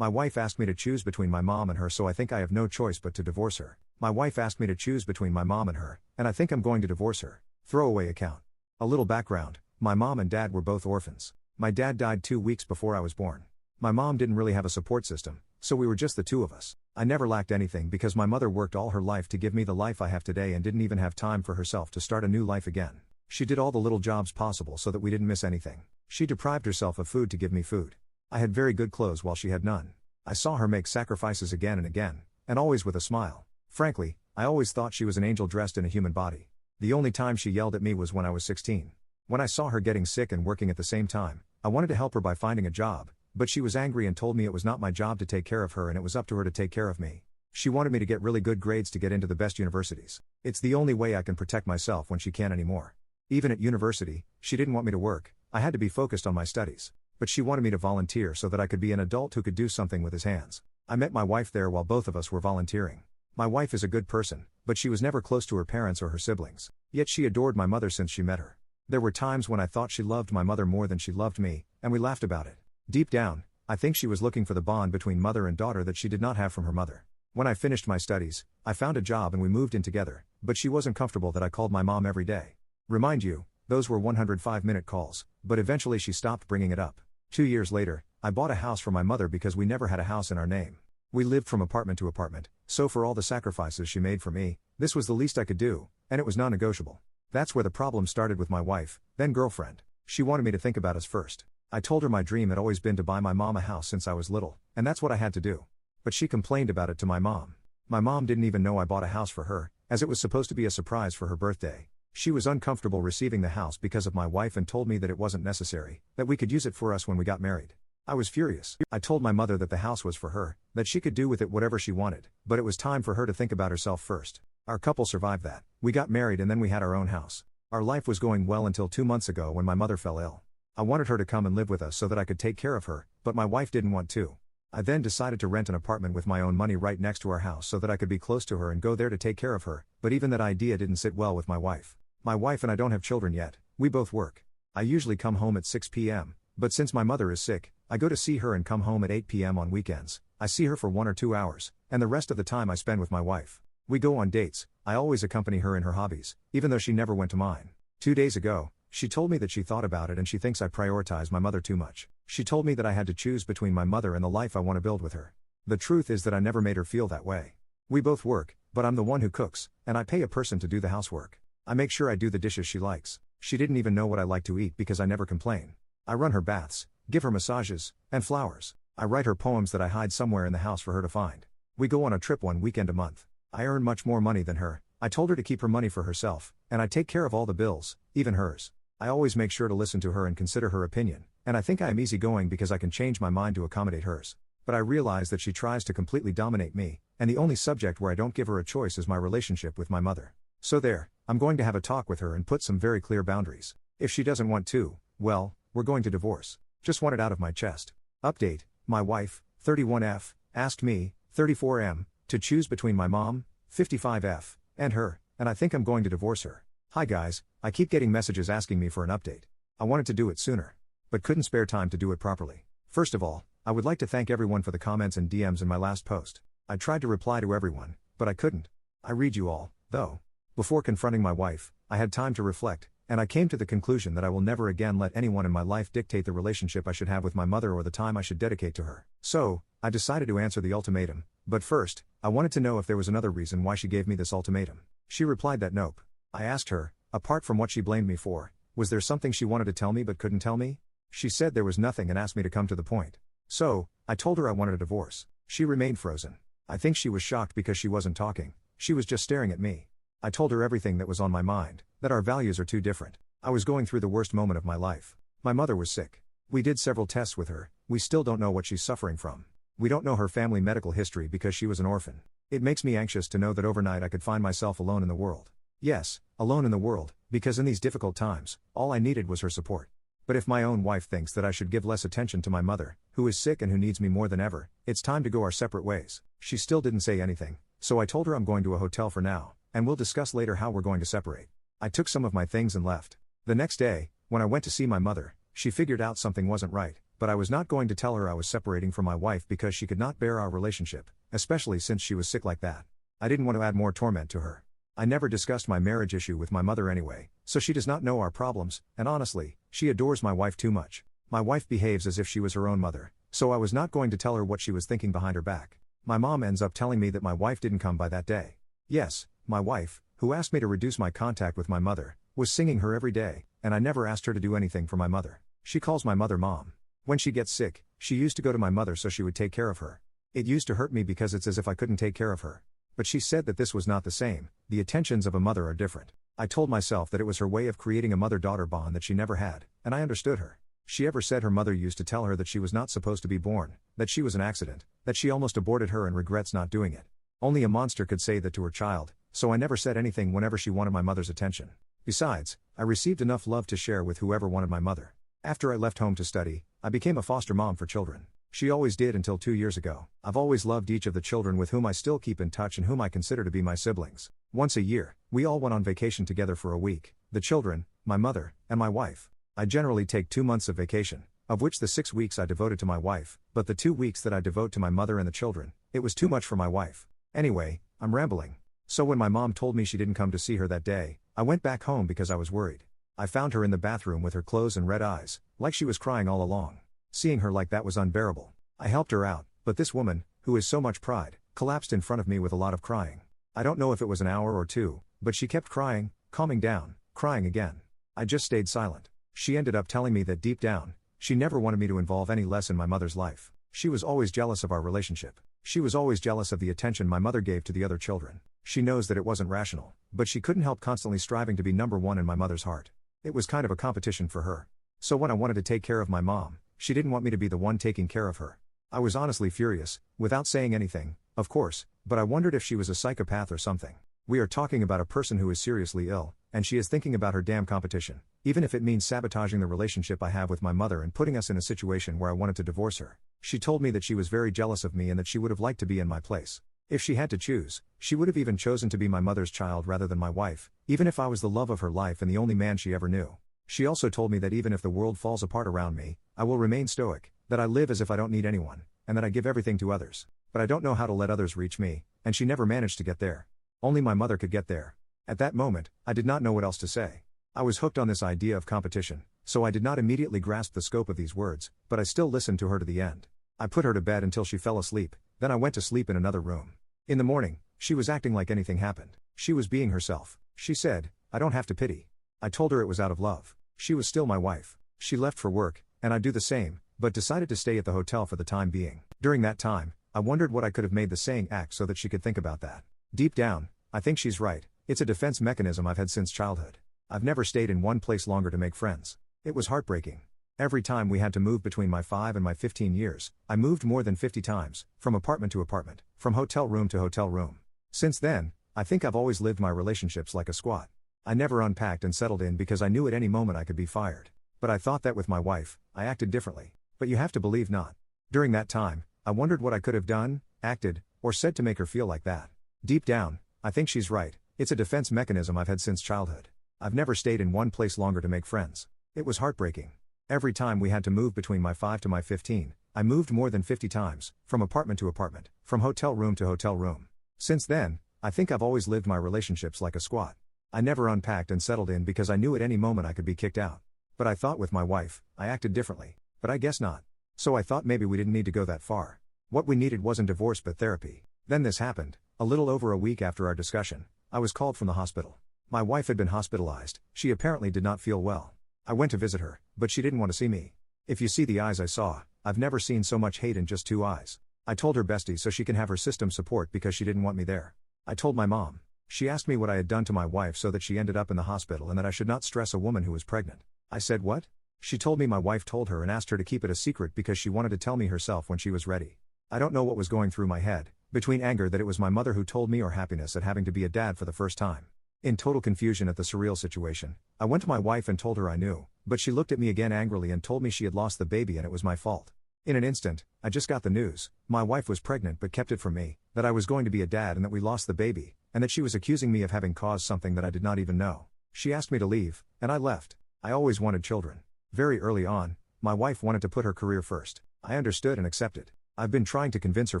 My wife asked me to choose between my mom and her, so I think I have no choice but to divorce her. My wife asked me to choose between my mom and her, and I think I'm going to divorce her. Throwaway account. A little background. My mom and dad were both orphans. My dad died 2 weeks before I was born. My mom didn't really have a support system, so we were just the two of us. I never lacked anything because my mother worked all her life to give me the life I have today and didn't even have time for herself to start a new life again. She did all the little jobs possible so that we didn't miss anything. She deprived herself of food to give me food. I had very good clothes while she had none. I saw her make sacrifices again, and always with a smile. Frankly, I always thought she was an angel dressed in a human body. The only time she yelled at me was when I was 16. When I saw her getting sick and working at the same time, I wanted to help her by finding a job, but she was angry and told me it was not my job to take care of her and it was up to her to take care of me. She wanted me to get really good grades to get into the best universities. It's the only way I can protect myself when she can't anymore. Even at university, she didn't want me to work. I had to be focused on my studies. But she wanted me to volunteer so that I could be an adult who could do something with his hands. I met my wife there while both of us were volunteering. My wife is a good person, but she was never close to her parents or her siblings. Yet she adored my mother since she met her. There were times when I thought she loved my mother more than she loved me, and we laughed about it. Deep down, I think she was looking for the bond between mother and daughter that she did not have from her mother. When I finished my studies, I found a job and we moved in together, but she wasn't comfortable that I called my mom every day. Remind you, those were 105-minute calls, but eventually she stopped bringing it up. 2 years later, I bought a house for my mother because we never had a house in our name. We lived from apartment to apartment, so for all the sacrifices she made for me, this was the least I could do, and it was non-negotiable. That's where the problem started with my wife, then girlfriend. She wanted me to think about us first. I told her my dream had always been to buy my mom a house since I was little, and that's what I had to do. But she complained about it to my mom. My mom didn't even know I bought a house for her, as it was supposed to be a surprise for her birthday. She was uncomfortable receiving the house because of my wife and told me that it wasn't necessary, that we could use it for us when we got married. I was furious. I told my mother that the house was for her, that she could do with it whatever she wanted, but it was time for her to think about herself first. Our couple survived that. We got married and then we had our own house. Our life was going well until 2 months ago when my mother fell ill. I wanted her to come and live with us so that I could take care of her, but my wife didn't want to. I then decided to rent an apartment with my own money right next to our house so that I could be close to her and go there to take care of her, but even that idea didn't sit well with my wife. My wife and I don't have children yet, we both work. I usually come home at 6 p.m., but since my mother is sick, I go to see her and come home at 8 p.m. on weekends. I see her for 1 or 2 hours, and the rest of the time I spend with my wife. We go on dates. I always accompany her in her hobbies, even though she never went to mine. 2 days ago, she told me that she thought about it and she thinks I prioritize my mother too much. She told me that I had to choose between my mother and the life I want to build with her. The truth is that I never made her feel that way. We both work, but I'm the one who cooks, and I pay a person to do the housework. I make sure I do the dishes she likes. She didn't even know what I like to eat because I never complain. I run her baths, give her massages, and flowers. I write her poems that I hide somewhere in the house for her to find. We go on a trip 1 weekend a month. I earn much more money than her. I told her to keep her money for herself, and I take care of all the bills, even hers. I always make sure to listen to her and consider her opinion, and I think I am easygoing because I can change my mind to accommodate hers. But I realize that she tries to completely dominate me, and the only subject where I don't give her a choice is my relationship with my mother. So there, I'm going to have a talk with her and put some very clear boundaries. If she doesn't want to, well, we're going to divorce. Just want it out of my chest. Update, my wife, 31F, asked me, 34M, to choose between my mom, 55F, and her, and I think I'm going to divorce her. Hi guys, I keep getting messages asking me for an update. I wanted to do it sooner, but couldn't spare time to do it properly. First of all, I would like to thank everyone for the comments and DMs in my last post. I tried to reply to everyone, but I couldn't. I read you all, though. Before confronting my wife, I had time to reflect, and I came to the conclusion that I will never again let anyone in my life dictate the relationship I should have with my mother or the time I should dedicate to her. So, I decided to answer the ultimatum, but first, I wanted to know if there was another reason why she gave me this ultimatum. She replied that nope. I asked her, apart from what she blamed me for, was there something she wanted to tell me but couldn't tell me? She said there was nothing and asked me to come to the point. So, I told her I wanted a divorce. She remained frozen. I think she was shocked because she wasn't talking. She was just staring at me. I told her everything that was on my mind, that our values are too different. I was going through the worst moment of my life. My mother was sick. We did several tests with her. We still don't know what she's suffering from. We don't know her family medical history because she was an orphan. It makes me anxious to know that overnight I could find myself alone in the world. Yes, alone in the world, because in these difficult times, all I needed was her support. But if my own wife thinks that I should give less attention to my mother, who is sick and who needs me more than ever, it's time to go our separate ways. She still didn't say anything, so I told her I'm going to a hotel for now, and we'll discuss later how we're going to separate. I took some of my things and left. The next day, when I went to see my mother, she figured out something wasn't right, but I was not going to tell her I was separating from my wife because she could not bear our relationship, especially since she was sick like that. I didn't want to add more torment to her. I never discussed my marriage issue with my mother anyway, so she does not know our problems, and honestly, she adores my wife too much. My wife behaves as if she was her own mother, so I was not going to tell her what she was thinking behind her back. My mom ends up telling me that my wife didn't come by that day. Yes, my wife, who asked me to reduce my contact with my mother, was singing her every day, and I never asked her to do anything for my mother. She calls my mother mom. When she gets sick, she used to go to my mother so she would take care of her. It used to hurt me because it's as if I couldn't take care of her. But she said that this was not the same, the attentions of a mother are different. I told myself that it was her way of creating a mother-daughter bond that she never had, and I understood her. She ever said her mother used to tell her that she was not supposed to be born, that she was an accident, that she almost aborted her and regrets not doing it. Only a monster could say that to her child, so I never said anything whenever she wanted my mother's attention. Besides, I received enough love to share with whoever wanted my mother. After I left home to study, I became a foster mom for children. She always did until 2 years ago. I've always loved each of the children with whom I still keep in touch and whom I consider to be my siblings. Once a year, we all went on vacation together for a week, the children, my mother, and my wife. I generally take 2 months of vacation, of which the 6 weeks I devoted to my wife, but the 2 weeks that I devote to my mother and the children, it was too much for my wife. Anyway, I'm rambling. So when my mom told me she didn't come to see her that day, I went back home because I was worried. I found her in the bathroom with her clothes and red eyes, like she was crying all along. Seeing her like that was unbearable. I helped her out, but this woman, who is so much pride, collapsed in front of me with a lot of crying. I don't know if it was an hour or two, but she kept crying, calming down, crying again. I just stayed silent. She ended up telling me that deep down, she never wanted me to involve any less in my mother's life. She was always jealous of our relationship. She was always jealous of the attention my mother gave to the other children. She knows that it wasn't rational, but she couldn't help constantly striving to be number one in my mother's heart. It was kind of a competition for her. So when I wanted to take care of my mom, she didn't want me to be the one taking care of her. I was honestly furious, without saying anything, of course, but I wondered if she was a psychopath or something. We are talking about a person who is seriously ill, and she is thinking about her damn competition, even if it means sabotaging the relationship I have with my mother and putting us in a situation where I wanted to divorce her. She told me that she was very jealous of me and that she would have liked to be in my place. If she had to choose, she would have even chosen to be my mother's child rather than my wife, even if I was the love of her life and the only man she ever knew. She also told me that even if the world falls apart around me, I will remain stoic, that I live as if I don't need anyone, and that I give everything to others. But I don't know how to let others reach me, and she never managed to get there. Only my mother could get there. At that moment, I did not know what else to say. I was hooked on this idea of competition, so I did not immediately grasp the scope of these words, but I still listened to her to the end. I put her to bed until she fell asleep, then I went to sleep in another room. In the morning, she was acting like anything happened. She was being herself. She said, "I don't have to pity." I told her it was out of love. She was still my wife. She left for work, and I'd do the same, but decided to stay at the hotel for the time being. During that time, I wondered what I could have made the saying act so that she could think about that. Deep down, I think she's right. It's a defense mechanism I've had since childhood. I've never stayed in one place longer to make friends. It was heartbreaking. Every time we had to move between my 5 and my 15 years, I moved more than 50 times, from apartment to apartment, from hotel room to hotel room. Since then, I think I've always lived my relationships like a squat. I never unpacked and settled in because I knew at any moment I could be fired. But I thought that with my wife, I acted differently. But you have to believe not. During that time, I wondered what I could have done, acted, or said to make her feel like that. Deep down, I think she's right. It's a defense mechanism I've had since childhood. I've never stayed in one place longer to make friends. It was heartbreaking. Every time we had to move between my 5 to my 15, I moved more than 50 times, from apartment to apartment, from hotel room to hotel room. Since then, I think I've always lived my relationships like a squat. I never unpacked and settled in because I knew at any moment I could be kicked out. But I thought with my wife, I acted differently. But I guess not. So I thought maybe we didn't need to go that far. What we needed wasn't divorce but therapy. Then this happened. A little over a week after our discussion, I was called from the hospital. My wife had been hospitalized. She apparently did not feel well. I went to visit her, but she didn't want to see me. If you see the eyes I saw, I've never seen so much hate in just 2 eyes. I told her bestie so she can have her system support because she didn't want me there. I told my mom. She asked me what I had done to my wife so that she ended up in the hospital and that I should not stress a woman who was pregnant. I said what? She told me my wife told her and asked her to keep it a secret because she wanted to tell me herself when she was ready. I don't know what was going through my head, between anger that it was my mother who told me or happiness at having to be a dad for the first time. In total confusion at the surreal situation, I went to my wife and told her I knew, but she looked at me again angrily and told me she had lost the baby and it was my fault. In an instant, I just got the news. My wife was pregnant but kept it from me, that I was going to be a dad and that we lost the baby, and that she was accusing me of having caused something that I did not even know. She asked me to leave, and I left. I always wanted children. Very early on, My wife wanted to put her career first. I understood and accepted. I've been trying to convince her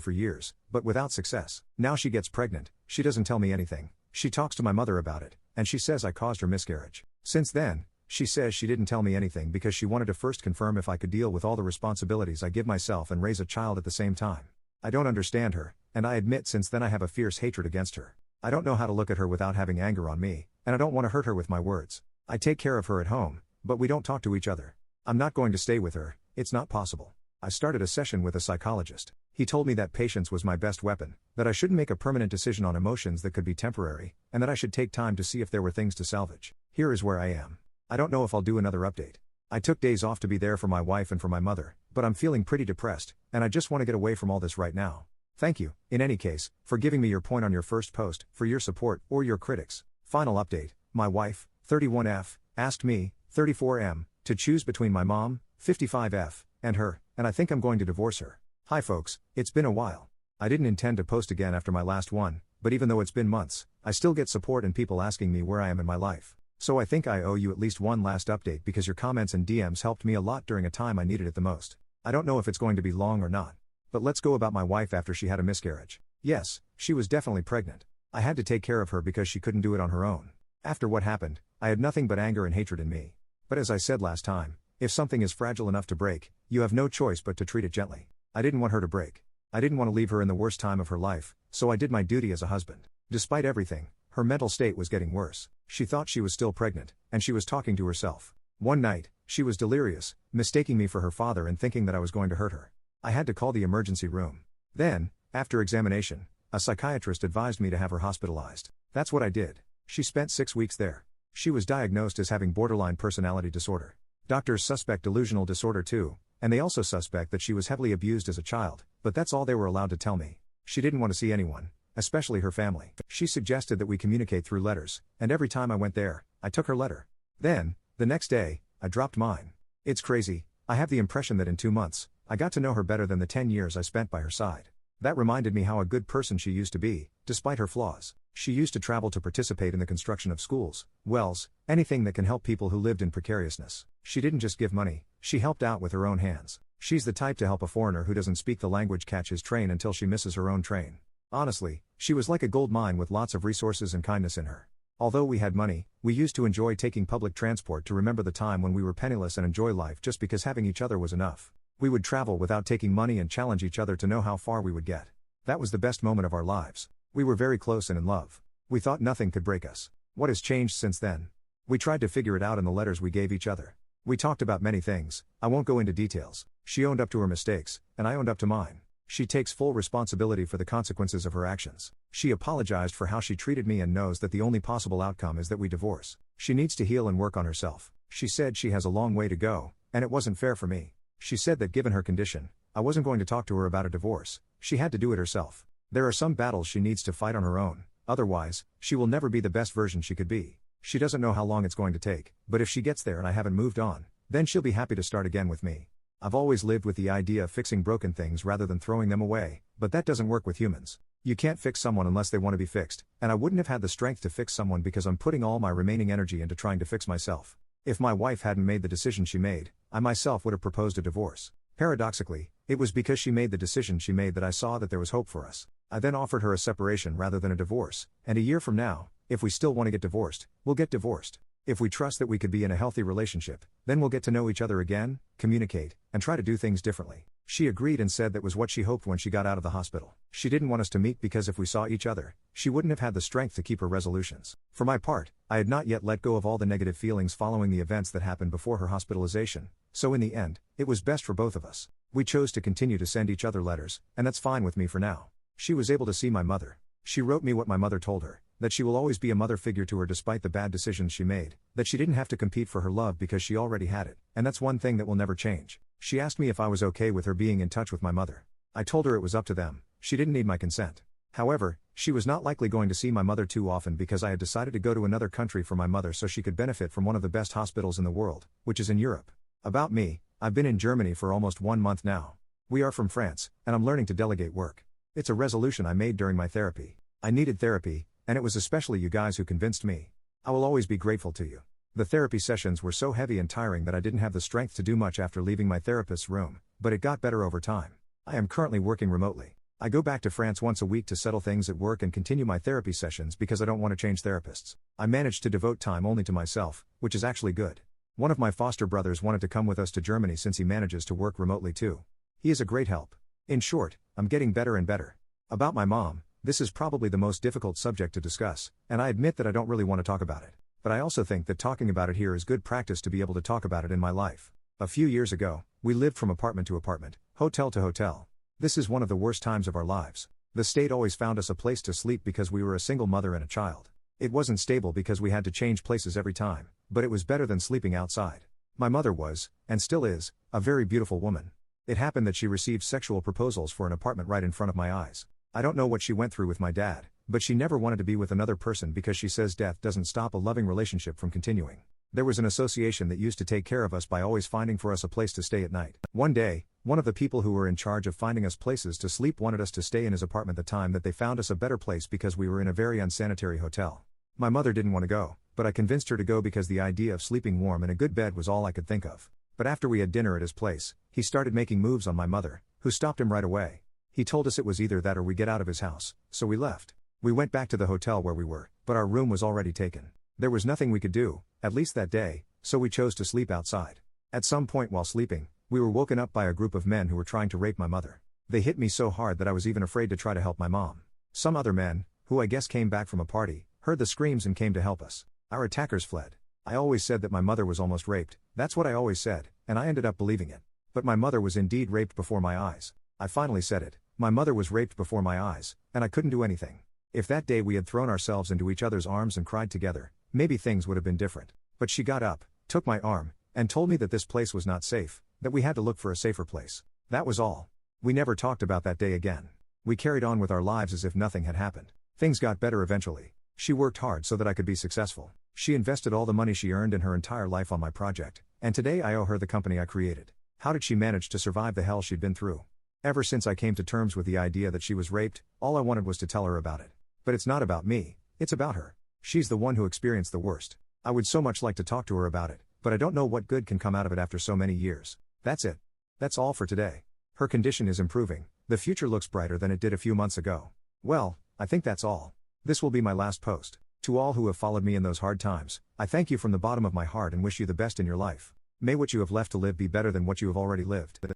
for years, but without success. Now she gets pregnant, she doesn't tell me anything. She talks to my mother about it, and she says I caused her miscarriage. Since then, she says she didn't tell me anything because she wanted to first confirm if I could deal with all the responsibilities I give myself and raise a child at the same time. I don't understand her, and I admit since then I have a fierce hatred against her. I don't know how to look at her without having anger on me, and I don't want to hurt her with my words. I take care of her at home, but we don't talk to each other. I'm not going to stay with her, it's not possible. I started a session with a psychologist. He told me that patience was my best weapon, that I shouldn't make a permanent decision on emotions that could be temporary, and that I should take time to see if there were things to salvage. Here is where I am. I don't know if I'll do another update. I took days off to be there for my wife and for my mother, but I'm feeling pretty depressed, and I just want to get away from all this right now. Thank you, in any case, for giving me your point on your first post, for your support, or your critics. Final update, my wife, 31F, asked me, 34M, to choose between my mom, 55F, and her, and I think I'm going to divorce her. Hi folks, it's been a while. I didn't intend to post again after my last one, but even though it's been months, I still get support and people asking me where I am in my life. So I think I owe you at least one last update because your comments and DMs helped me a lot during a time I needed it the most. I don't know if it's going to be long or not. But let's go about my wife after she had a miscarriage. Yes, she was definitely pregnant. I had to take care of her because she couldn't do it on her own. After what happened, I had nothing but anger and hatred in me. But as I said last time, if something is fragile enough to break, you have no choice but to treat it gently. I didn't want her to break. I didn't want to leave her in the worst time of her life, so I did my duty as a husband. Despite everything, her mental state was getting worse. She thought she was still pregnant, and she was talking to herself. One night, she was delirious, mistaking me for her father and thinking that I was going to hurt her. I had to call the emergency room. Then, after examination, a psychiatrist advised me to have her hospitalized. That's what I did. She spent 6 weeks there. She was diagnosed as having borderline personality disorder. Doctors suspect delusional disorder too, and they also suspect that she was heavily abused as a child, but that's all they were allowed to tell me. She didn't want to see anyone, especially her family. She suggested that we communicate through letters, and every time I went there, I took her letter. Then, the next day, I dropped mine. It's crazy, I have the impression that in 2 months, I got to know her better than the 10 years I spent by her side. That reminded me how a good person she used to be, despite her flaws. She used to travel to participate in the construction of schools, wells, anything that can help people who lived in precariousness. She didn't just give money, she helped out with her own hands. She's the type to help a foreigner who doesn't speak the language catch his train until she misses her own train. Honestly, she was like a gold mine with lots of resources and kindness in her. Although we had money, we used to enjoy taking public transport to remember the time when we were penniless and enjoy life just because having each other was enough. We would travel without taking money and challenge each other to know how far we would get. That was the best moment of our lives. We were very close and in love. We thought nothing could break us. What has changed since then? We tried to figure it out in the letters we gave each other. We talked about many things, I won't go into details. She owned up to her mistakes, and I owned up to mine. She takes full responsibility for the consequences of her actions. She apologized for how she treated me and knows that the only possible outcome is that we divorce. She needs to heal and work on herself. She said she has a long way to go, and it wasn't fair for me. She said that given her condition, I wasn't going to talk to her about a divorce. She had to do it herself. There are some battles she needs to fight on her own, otherwise, she will never be the best version she could be. She doesn't know how long it's going to take, but if she gets there and I haven't moved on, then she'll be happy to start again with me. I've always lived with the idea of fixing broken things rather than throwing them away, but that doesn't work with humans. You can't fix someone unless they want to be fixed, and I wouldn't have had the strength to fix someone because I'm putting all my remaining energy into trying to fix myself. If my wife hadn't made the decision she made, I myself would have proposed a divorce. Paradoxically, it was because she made the decision she made that I saw that there was hope for us. I then offered her a separation rather than a divorce, and a year from now, if we still want to get divorced, we'll get divorced. If we trust that we could be in a healthy relationship, then we'll get to know each other again, communicate, and try to do things differently. She agreed and said that was what she hoped when she got out of the hospital. She didn't want us to meet because if we saw each other, she wouldn't have had the strength to keep her resolutions. For my part, I had not yet let go of all the negative feelings following the events that happened before her hospitalization, so in the end, it was best for both of us. We chose to continue to send each other letters, and that's fine with me for now. She was able to see my mother. She wrote me what my mother told her, that she will always be a mother figure to her despite the bad decisions she made, that she didn't have to compete for her love because she already had it, and that's one thing that will never change. She asked me if I was okay with her being in touch with my mother. I told her it was up to them, she didn't need my consent. However, she was not likely going to see my mother too often because I had decided to go to another country for my mother so she could benefit from one of the best hospitals in the world, which is in Europe. About me, I've been in Germany for almost 1 month now. We are from France, and I'm learning to delegate work. It's a resolution I made during my therapy. I needed therapy, and it was especially you guys who convinced me. I will always be grateful to you. The therapy sessions were so heavy and tiring that I didn't have the strength to do much after leaving my therapist's room, but it got better over time. I am currently working remotely. I go back to France once a week to settle things at work and continue my therapy sessions because I don't want to change therapists. I managed to devote time only to myself, which is actually good. One of my foster brothers wanted to come with us to Germany since he manages to work remotely too. He is a great help. In short, I'm getting better and better. About my mom, this is probably the most difficult subject to discuss, and I admit that I don't really want to talk about it. But I also think that talking about it here is good practice to be able to talk about it in my life. A few years ago, we lived from apartment to apartment, hotel to hotel. This is one of the worst times of our lives. The state always found us a place to sleep because we were a single mother and a child. It wasn't stable because we had to change places every time, but it was better than sleeping outside. My mother was, and still is, a very beautiful woman. It happened that she received sexual proposals for an apartment right in front of my eyes. I don't know what she went through with my dad, but she never wanted to be with another person because she says death doesn't stop a loving relationship from continuing. There was an association that used to take care of us by always finding for us a place to stay at night. One day, one of the people who were in charge of finding us places to sleep wanted us to stay in his apartment the time that they found us a better place because we were in a very unsanitary hotel. My mother didn't want to go, but I convinced her to go because the idea of sleeping warm in a good bed was all I could think of. But after we had dinner at his place, he started making moves on my mother, who stopped him right away. He told us it was either that or we get out of his house, so we left. We went back to the hotel where we were, but our room was already taken. There was nothing we could do, at least that day, so we chose to sleep outside. At some point while sleeping, we were woken up by a group of men who were trying to rape my mother. They hit me so hard that I was even afraid to try to help my mom. Some other men, who I guess came back from a party, heard the screams and came to help us. Our attackers fled. I always said that my mother was almost raped, that's what I always said, and I ended up believing it. But my mother was indeed raped before my eyes. I finally said it. My mother was raped before my eyes, and I couldn't do anything. If that day we had thrown ourselves into each other's arms and cried together, maybe things would have been different. But she got up, took my arm, and told me that this place was not safe, that we had to look for a safer place. That was all. We never talked about that day again. We carried on with our lives as if nothing had happened. Things got better eventually. She worked hard so that I could be successful. She invested all the money she earned in her entire life on my project, and today I owe her the company I created. How did she manage to survive the hell she'd been through? Ever since I came to terms with the idea that she was raped, all I wanted was to tell her about it. But it's not about me, it's about her. She's the one who experienced the worst. I would so much like to talk to her about it, but I don't know what good can come out of it after so many years. That's it. That's all for today. Her condition is improving, the future looks brighter than it did a few months ago. Well, I think that's all. This will be my last post. To all who have followed me in those hard times, I thank you from the bottom of my heart and wish you the best in your life. May what you have left to live be better than what you have already lived.